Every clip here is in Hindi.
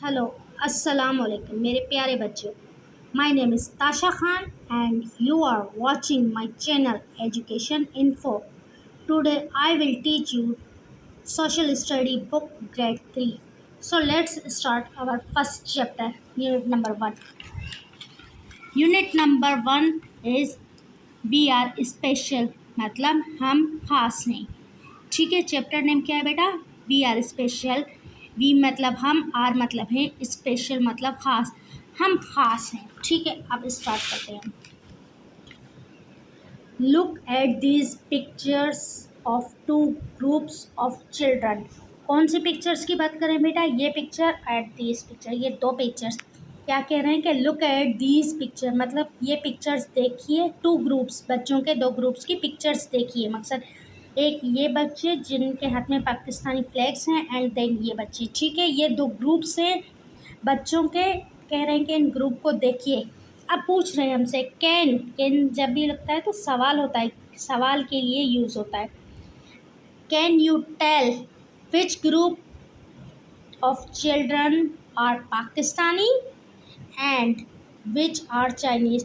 हेलो अस्सलाम वालेकुम मेरे प्यारे बच्चों। My name is Tasha Khan and you are watching my channel education info. Today I will teach you social study book grade 3. So let's start our first chapter, unit number 1. Unit number 1 is we are special, मतलब हम खास हैं। ठीक है, चैप्टर नेम क्या है बेटा? We are special. वी मतलब हम, आर मतलब है, स्पेशल मतलब खास। हम खास हैं। ठीक है, अब स्टार्ट करते हैं। Look at these pictures of two groups of children. कौन सी पिक्चर्स की बात करें बेटा? ये पिक्चर एट दीज पिक्चर, ये दो पिक्चर्स। क्या कह रहे हैं कि लुक एट दीज पिक्चर मतलब ये पिक्चर्स देखिए। टू ग्रुप्स, बच्चों के दो ग्रुप्स की पिक्चर्स देखिए। मकसद एक ये बच्चे जिनके हाथ में पाकिस्तानी फ्लैग्स हैं एंड देन ये बच्चे। ठीक है, ये दो ग्रुप्स हैं बच्चों के। कह रहे हैं कि इन ग्रुप को देखिए। अब पूछ रहे हैं हमसे कैन जब भी लगता है तो सवाल होता है, सवाल के लिए यूज़ होता है। Can you tell which group of children are Pakistani and which are Chinese.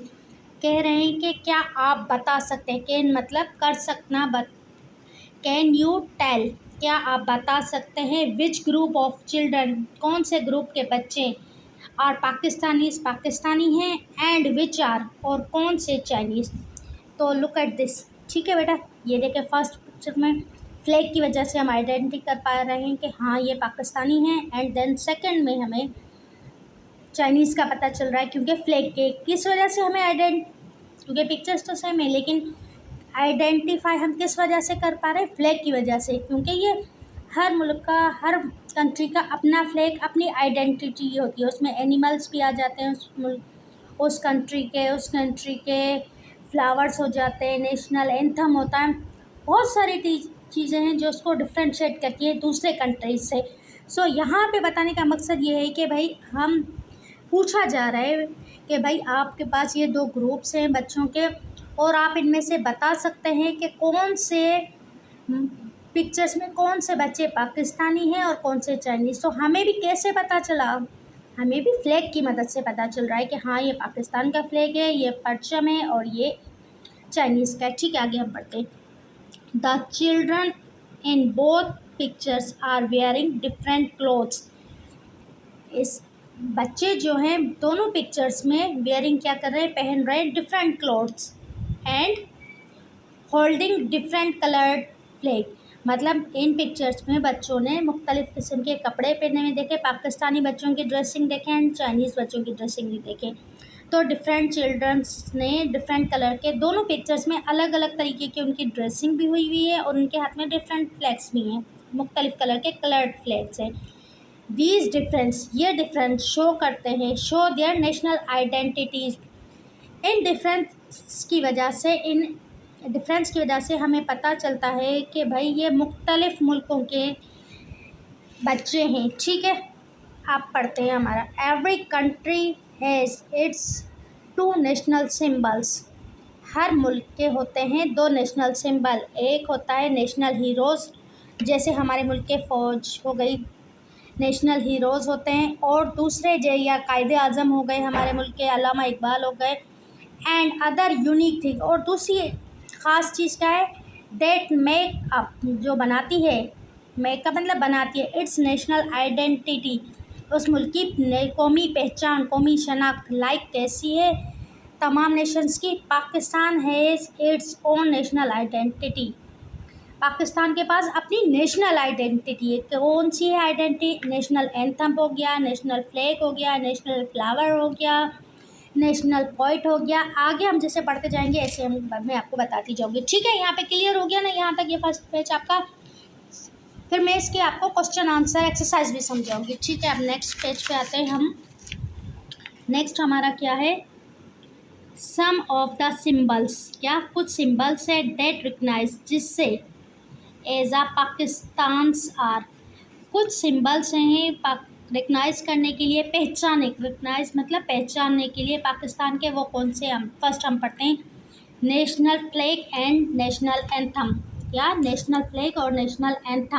कह रहे हैं कि क्या आप बता सकते हैं। कैन मतलब कर सकना, कैन यू टेल क्या आप बता सकते हैं विच ग्रुप ऑफ चिल्ड्रन कौन से ग्रुप के बच्चे आर पाकिस्तानी हैं एंड विच आर और कौन से चाइनीज़। तो लुक एट दिस। ठीक है बेटा, ये देखें फर्स्ट पिक्चर में फ्लैग की वजह से हम आइडेंटिटी कर पा रहे हैं कि हाँ ये पाकिस्तानी हैं एंड देन सेकंड में हमें चाइनीज़ का पता चल रहा है क्योंकि फ्लैग के किस वजह से हमें क्योंकि पिक्चर्स तो सेम है लेकिन आइडेंटिफाई हम किस वजह से कर पा रहे हैं? फ्लैग की वजह से, क्योंकि ये हर मुल्क का, हर कंट्री का अपना फ्लैग, अपनी आइडेंटिटी होती है। उसमें एनिमल्स भी आ जाते हैं उस कंट्री के फ्लावर्स हो जाते हैं, नेशनल एंथम होता है, बहुत सारी चीज़ें हैं जो उसको डिफ्रेंशिएट करती है दूसरे कंट्रीज से। सो यहाँ पे बताने का मकसद ये है कि भाई हम पूछा जा रहा है कि भाई आपके पास ये दो ग्रुप्स हैं बच्चों के और आप इनमें से बता सकते हैं कि कौन से पिक्चर्स में कौन से बच्चे पाकिस्तानी हैं और कौन से चाइनीज़। तो हमें भी कैसे पता चला? हमें भी फ्लैग की मदद से पता चल रहा है कि हाँ ये पाकिस्तान का फ्लैग है, ये परचम है और ये चाइनीज़ का है। ठीक है, आगे हम पढ़ते हैं। The children in both pictures are wearing different clothes. इस बच्चे जो हैं दोनों पिक्चर्स में वेयरिंग क्या कर रहे हैं? पहन रहे हैं different clothes and holding different coloured flag. मतलब इन पिक्चर्स में बच्चों ने मुख्तलिफ़ किस्म के कपड़े पहने हुए देखे। पाकिस्तानी बच्चों की ड्रेसिंग देखें एंड चाइनीज़ बच्चों की ड्रेसिंग भी देखें। तो डिफरेंट चिल्ड्रंस ने डिफरेंट कलर के दोनों पिक्चर्स में अलग अलग तरीके की उनकी ड्रेसिंग भी हुई है और उनके हाथ में डिफरेंट फ्लैग्स भी हैं, मुख्तलिफ़ कलर के कलर्ड फ्लैग्स हैं। दीज डिफरेंस, ये डिफरेंस शो करते हैं, show their national identities. In difference की वजह से हमें पता चलता है कि भाई ये मुख्तलिफ़ मुल्कों के बच्चे हैं। ठीक है, आप पढ़ते हैं हमारा। Every country has its two national symbols. हर मुल्क के होते हैं दो नेशनल सिंबल। एक होता है नेशनल हीरोज़, जैसे हमारे मुल्क के फ़ौज हो गई, नेशनल हीरोज़ होते हैं, और दूसरे या कायदे आज़म हो गए हमारे मुल्क के, अल्लामा इकबाल हो गए, एंड अदर यूनिक थिंग। और दूसरी ख़ास चीज़ क्या है? डेट मेक अप, जो बनाती है, मेकअप मतलब बनाती है, इट्स नेशनल आइडेंटिटी, उस मुल्क की कौमी पहचान, कौमी शनाख्त। लाइक कैसी है तमाम नेशंस की? Pakistan has its own national identity. Pakistan के पास अपनी नेशनल आइडेंटिटी है। कौन सी है आइडेंटिटी? नेशनल एंथम हो गया, नेशनल फ्लैग हो गया, नेशनल फ्लावर हो गया, नेशनल पोइट हो गया। आगे हम जैसे पढ़ते जाएंगे ऐसे मैं आपको बताती जाऊंगी। ठीक है, यहाँ पे क्लियर हो गया ना? यहाँ तक ये फर्स्ट पेज आपका। फिर मैं इसके आपको क्वेश्चन आंसर एक्सरसाइज भी समझाऊंगी। ठीक है, अब नेक्स्ट पेज पे आते हैं हम। नेक्स्ट हमारा क्या है? सम ऑफ द सिम्बल्स। क्या कुछ सिम्बल्स है डेट रिकग्नाइज, जिससे एज आ पाकिस्तान्स आर, कुछ सिम्बल्स हैं रिकग्नाइज करने के लिए, रिकग्नाइज मतलब पहचानने के लिए पाकिस्तान के। वो कौन से? हम फर्स्ट हम पढ़ते हैं national flag and national anthem. या नेशनल फ्लैग और नेशनल एंथम।